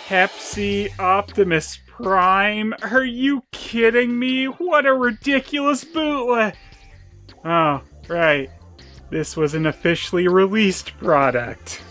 Pepsi Optimus Prime? Are you kidding me? What a ridiculous bootleg! Oh, right. This was an officially released product.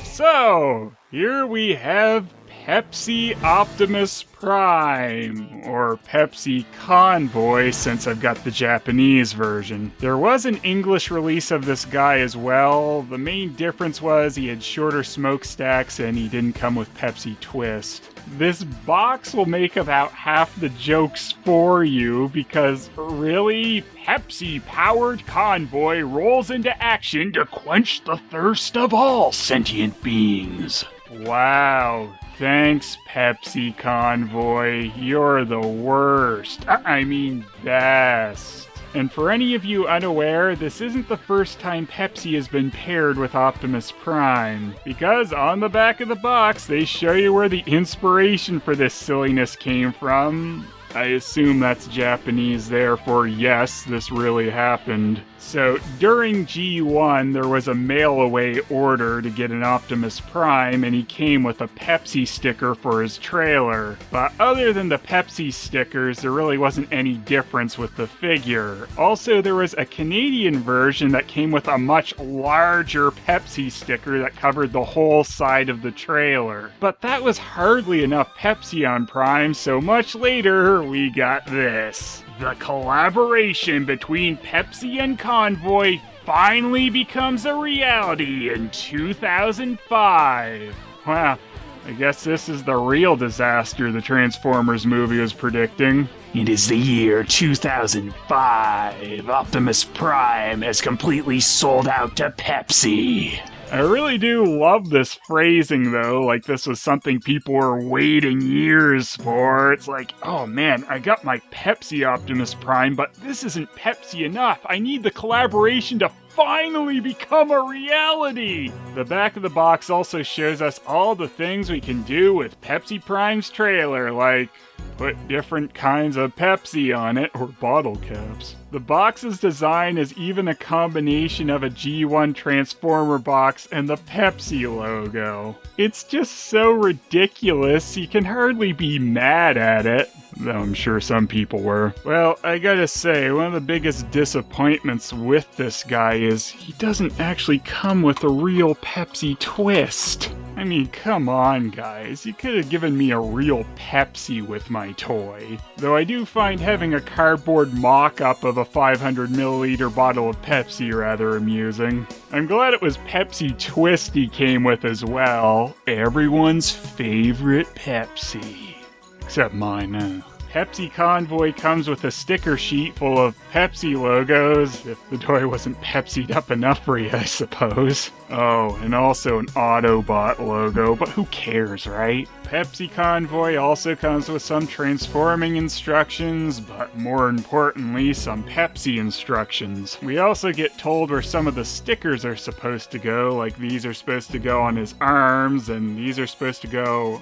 So, here we have Pepsi Optimus Prime, or Pepsi Convoy since I've got the Japanese version. There was an English release of this guy as well. The main difference was he had shorter smokestacks and he didn't come with Pepsi Twist. This box will make about half the jokes for you because really, Pepsi-powered convoy rolls into action to quench the thirst of all sentient beings. Wow. Thanks, Pepsi Convoy. You're the worst. I mean, best. And for any of you unaware, this isn't the first time Pepsi has been paired with Optimus Prime. Because on the back of the box, they show you where the inspiration for this silliness came from. I assume that's Japanese there for yes, this really happened. So during G1, there was a mail-away order to get an Optimus Prime, and he came with a Pepsi sticker for his trailer. But other than the Pepsi stickers, there really wasn't any difference with the figure. Also, there was a Canadian version that came with a much larger Pepsi sticker that covered the whole side of the trailer. But that was hardly enough Pepsi on Prime, so much later, we got this. The collaboration between Pepsi and Convoy finally becomes a reality in 2005. Wow, I guess this is the real disaster the Transformers movie was predicting. It is the year 2005. Optimus Prime has completely sold out to Pepsi. I really do love this phrasing, though, like this was something people were waiting years for. It's like, oh man, I got my Pepsi Optimus Prime, but this isn't Pepsi enough. I need the collaboration to finally become a reality! The back of the box also shows us all the things we can do with Pepsi Prime's trailer, like put different kinds of Pepsi on it, or bottle caps. The box's design is even a combination of a G1 Transformer box and the Pepsi logo. It's just so ridiculous, you can hardly be mad at it. Though I'm sure some people were. Well, I gotta say, one of the biggest disappointments with this guy is he doesn't actually come with a real Pepsi twist. I mean, come on, guys. You could have given me a real Pepsi with my toy. Though I do find having a cardboard mock-up of a 500 milliliter bottle of Pepsi rather amusing. I'm glad it was Pepsi Twist he came with as well. Everyone's favorite Pepsi. Except mine. Pepsi Convoy comes with a sticker sheet full of Pepsi logos, if the toy wasn't Pepsi'd up enough for you, I suppose. Oh, and also an Autobot logo, but who cares, right? Pepsi Convoy also comes with some transforming instructions, but more importantly, some Pepsi instructions. We also get told where some of the stickers are supposed to go, like these are supposed to go on his arms, and these are supposed to go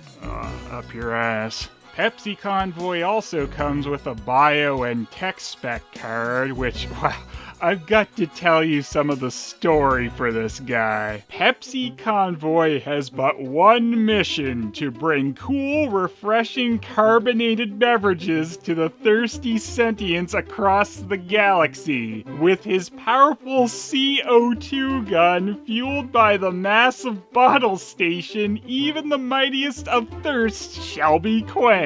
up your ass. Pepsi Convoy also comes with a bio and tech spec card, which, wow, I've got to tell you some of the story for this guy. Pepsi Convoy has but one mission: to bring cool, refreshing carbonated beverages to the thirsty sentients across the galaxy. With his powerful CO2 gun fueled by the massive bottle station, even the mightiest of thirsts shall be quenched.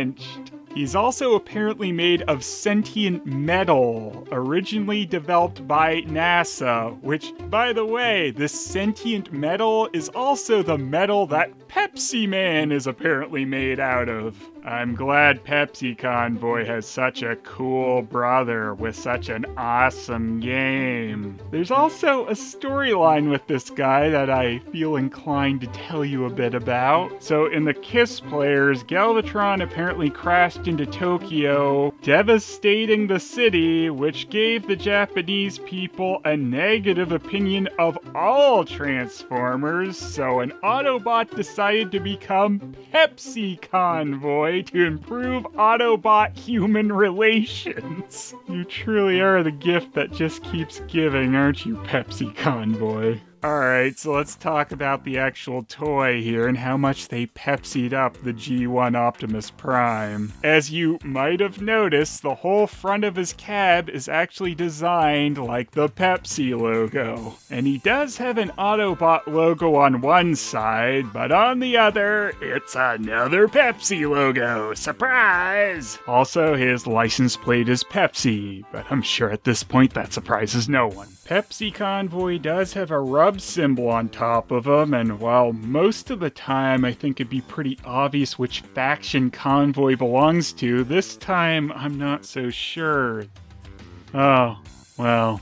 He's also apparently made of sentient metal, originally developed by NASA, which, by the way, this sentient metal is also the metal that Pepsi Man is apparently made out of. I'm glad Pepsi Convoy has such a cool brother with such an awesome game. There's also a storyline with this guy that I feel inclined to tell you a bit about. So in the KISS players, Galvatron apparently crashed into Tokyo, devastating the city, which gave the Japanese people a negative opinion of all Transformers, so an Autobot decided to become Pepsi Convoy Convoy to improve Autobot-human relations. You truly are the gift that just keeps giving, aren't you, Pepsi Convoy? Alright, so let's talk about the actual toy here and how much they Pepsi'd up the G1 Optimus Prime. As you might have noticed, the whole front of his cab is actually designed like the Pepsi logo. And he does have an Autobot logo on one side, but on the other, it's another Pepsi logo. Surprise! Also, his license plate is Pepsi, but I'm sure at this point that surprises no one. Pepsi Convoy does have a rub symbol on top of him, and while most of the time I think it'd be pretty obvious which faction Convoy belongs to, this time I'm not so sure. Oh, well,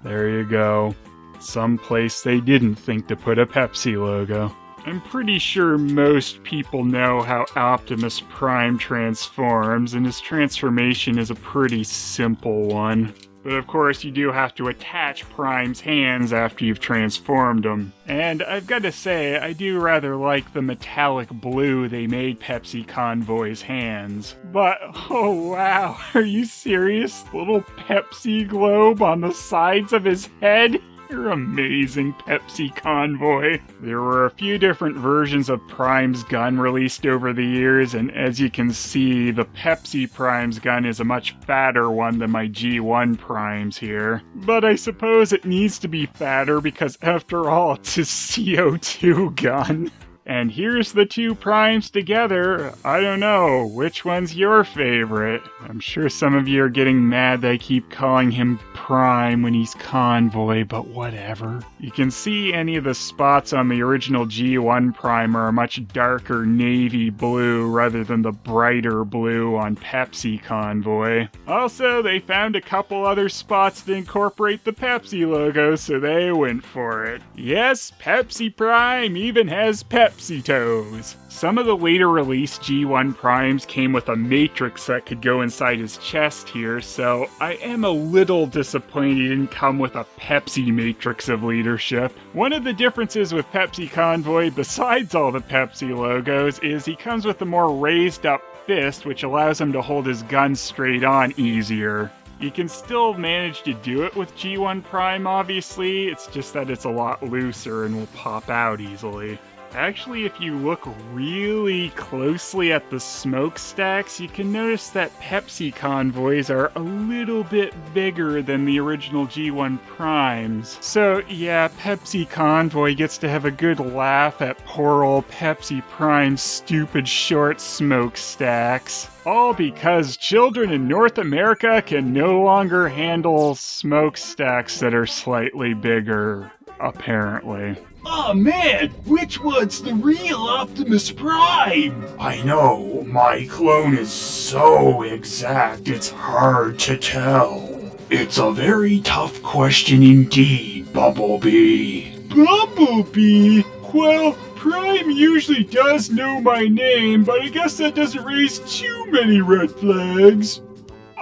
there you go. Someplace they didn't think to put a Pepsi logo. I'm pretty sure most people know how Optimus Prime transforms, and his transformation is a pretty simple one. But of course, you do have to attach Prime's hands after you've transformed him. And I've got to say, I do rather like the metallic blue they made Pepsi Convoy's hands. But, oh wow, are you serious? Little Pepsi globe on the sides of his head? You're amazing, Pepsi Convoy. There were a few different versions of Prime's gun released over the years, and as you can see, the Pepsi Prime's gun is a much fatter one than my G1 Prime's here. But I suppose it needs to be fatter because after all, it's a CO2 gun. And here's the two Primes together. I don't know, which one's your favorite? I'm sure some of you are getting mad that I keep calling him Prime when he's Convoy, but whatever. You can see any of the spots on the original G1 Prime are a much darker navy blue rather than the brighter blue on Pepsi Convoy. Also, they found a couple other spots to incorporate the Pepsi logo, so they went for it. Yes, Pepsi Prime even has Pepsi toes. Some of the later released G1 Primes came with a matrix that could go inside his chest here, so I am a little disappointed he didn't come with a Pepsi matrix of leadership. One of the differences with Pepsi Convoy, besides all the Pepsi logos, is he comes with a more raised up fist, which allows him to hold his gun straight on easier. You can still manage to do it with G1 Prime, obviously, it's just that it's a lot looser and will pop out easily. Actually, if you look really closely at the smokestacks, you can notice that Pepsi Convoys are a little bit bigger than the original G1 Primes. So yeah, Pepsi Convoy gets to have a good laugh at poor old Pepsi Prime's stupid short smokestacks. All because children in North America can no longer handle smokestacks that are slightly bigger, apparently. Oh man, which one's the real Optimus Prime? I know, my clone is so exact it's hard to tell. It's a very tough question indeed, Bumblebee. Bumblebee? Well, Prime usually does know my name, but I guess that doesn't raise too many red flags.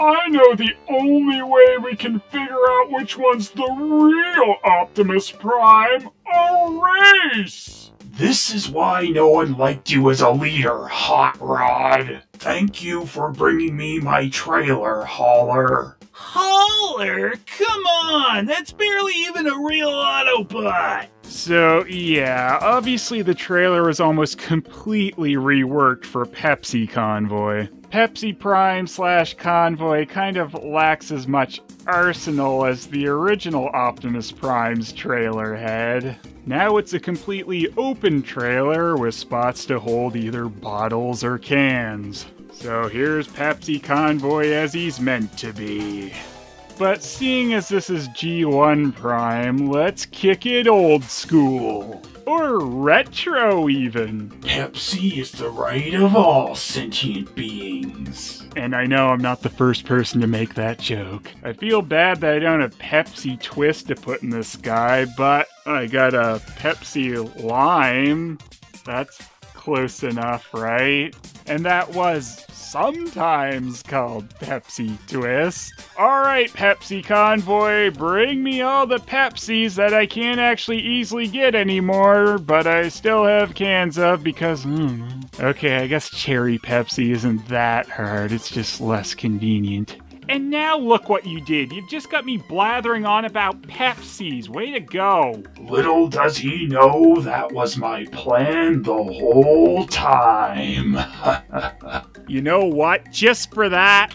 I know the only way we can figure out which one's the real Optimus Prime. A race! This is why no one liked you as a leader, Hot Rod. Thank you for bringing me my trailer, Hauler. Hauler? Come on, that's barely even a real Autobot. So yeah, obviously the trailer was almost completely reworked for Pepsi Convoy. Pepsi Prime / Convoy kind of lacks as much arsenal as the original Optimus Prime's trailer had. Now it's a completely open trailer with spots to hold either bottles or cans. So here's Pepsi Convoy as he's meant to be. But seeing as this is G1 Prime, let's kick it old school. Or retro, even. Pepsi is the right of all sentient beings. And I know I'm not the first person to make that joke. I feel bad that I don't have Pepsi Twist to put in this guy, but I got a Pepsi Lime. That's close enough, right? And that was sometimes called Pepsi Twist. Alright, Pepsi Convoy, bring me all the Pepsis that I can't actually easily get anymore, but I still have cans of because, okay, I guess cherry Pepsi isn't that hard, it's just less convenient. And now look what you did. You've just got me blathering on about Pepsis. Way to go. Little does he know that was my plan the whole time. You know what? Just for that.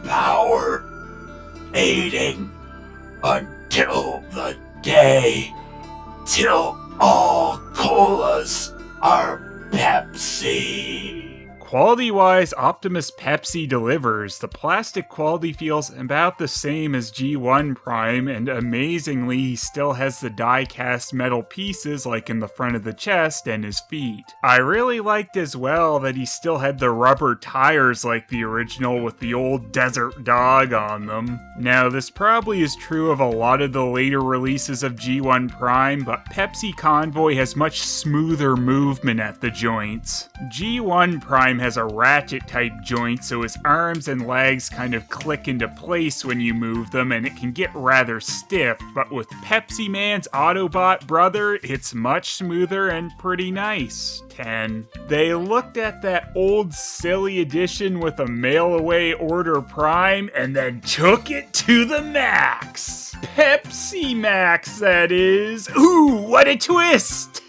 Power aiding until the day till all colas are Pepsi. Quality-wise, Optimus Pepsi delivers. The plastic quality feels about the same as G1 Prime, and amazingly, he still has the die-cast metal pieces like in the front of the chest and his feet. I really liked as well that he still had the rubber tires like the original with the old desert dog on them. Now, this probably is true of a lot of the later releases of G1 Prime, but Pepsi Convoy has much smoother movement at the joints. G1 Prime has a ratchet type joint, so his arms and legs kind of click into place when you move them, and it can get rather stiff, but with Pepsi Man's Autobot brother, it's much smoother and pretty nice. 10. They looked at that old silly edition with a mail-away order Prime and then took it to the max. Pepsi Max, that is. Ooh, what a twist!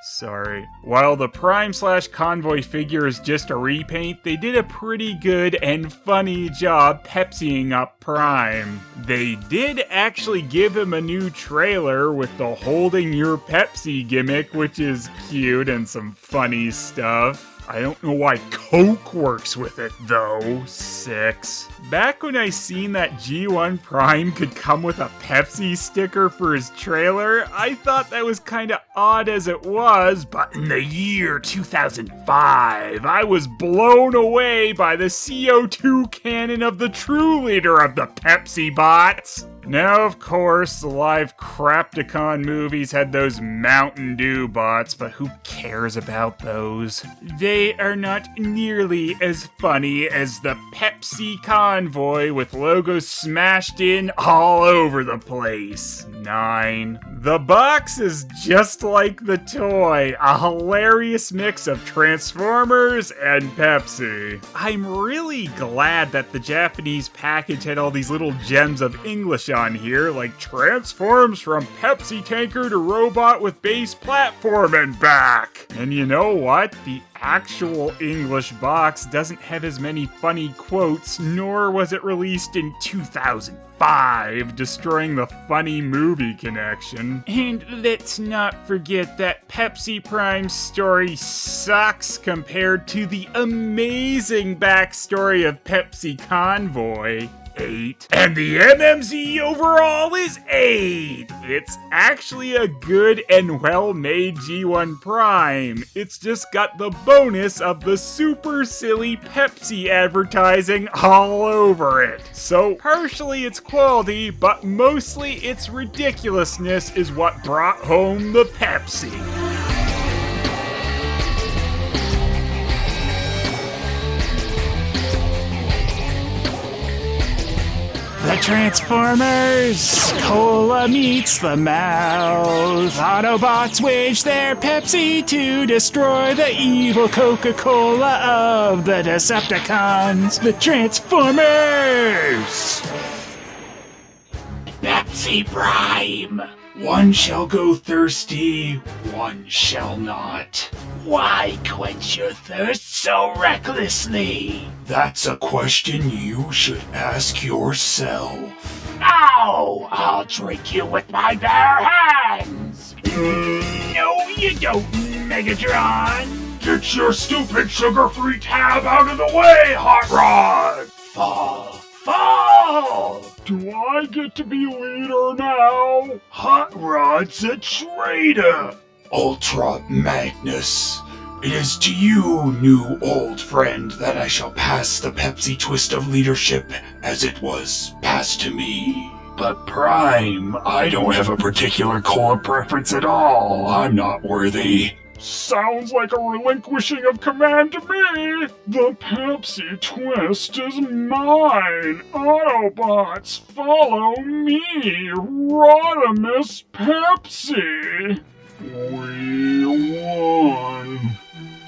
Sorry. While the Prime/Convoy figure is just a repaint, they did a pretty good and funny job Pepsiing up Prime. They did actually give him a new trailer with the holding your Pepsi gimmick, which is cute and some funny stuff. I don't know why Coke works with it, though. 6. Back when I seen that G1 Prime could come with a Pepsi sticker for his trailer, I thought that was kinda odd as it was, but in the year 2005, I was blown away by the CO2 cannon of the true leader of the Pepsi bots. Now, of course, the live Crapticon movies had those Mountain Dew bots, but who cares about those? They are not nearly as funny as the Pepsi Convoy with logos smashed in all over the place. 9. The box is just like the toy, a hilarious mix of Transformers and Pepsi. I'm really glad that the Japanese package had all these little gems of English on here, like transforms from Pepsi tanker to robot with base platform and back. And you know what? The actual English box doesn't have as many funny quotes, nor was it released in 2005, destroying the funny movie connection. And let's not forget that Pepsi Prime's story sucks compared to the amazing backstory of Pepsi Convoy. 8. And the MMZ overall is 8. It's actually a good and well-made G1 Prime. It's just got the bonus of the super silly Pepsi advertising all over it. So partially it's quality, but mostly its ridiculousness is what brought home the Pepsi. The Transformers! Cola meets the mouth. Autobots wage their Pepsi to destroy the evil Coca-Cola of the Decepticons. The Transformers! Pepsi Prime! One shall go thirsty, one shall not. Why quench your thirst so recklessly? That's a question you should ask yourself. Ow! I'll drink you with my bare hands! No, you don't, Megatron! Get your stupid sugar-free tab out of the way, Hot Rod! Fall! Fall! Do I get to be leader now? Hot Rod's a traitor! Ultra Magnus, it is to you, new old friend, that I shall pass the Pepsi twist of leadership as it was passed to me. But Prime, I don't have a particular cola preference at all. I'm not worthy. Sounds like a relinquishing of command to me! The Pepsi twist is mine! Autobots, follow me! Rodimus Pepsi! We won!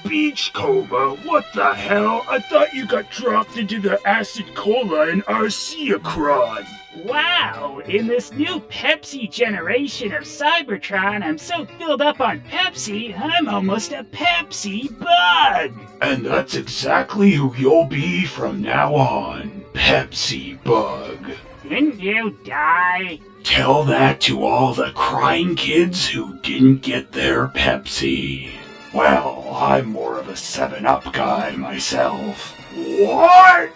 Beachcomber, what the hell? I thought you got dropped into the acid cola in Arceacron. Wow, in this new Pepsi generation of Cybertron, I'm so filled up on Pepsi, I'm almost a Pepsi bug! And that's exactly who you'll be from now on, Pepsi Bug. Didn't you die? Tell that to all the crying kids who didn't get their Pepsi. Well, I'm more of a 7-Up guy myself. What?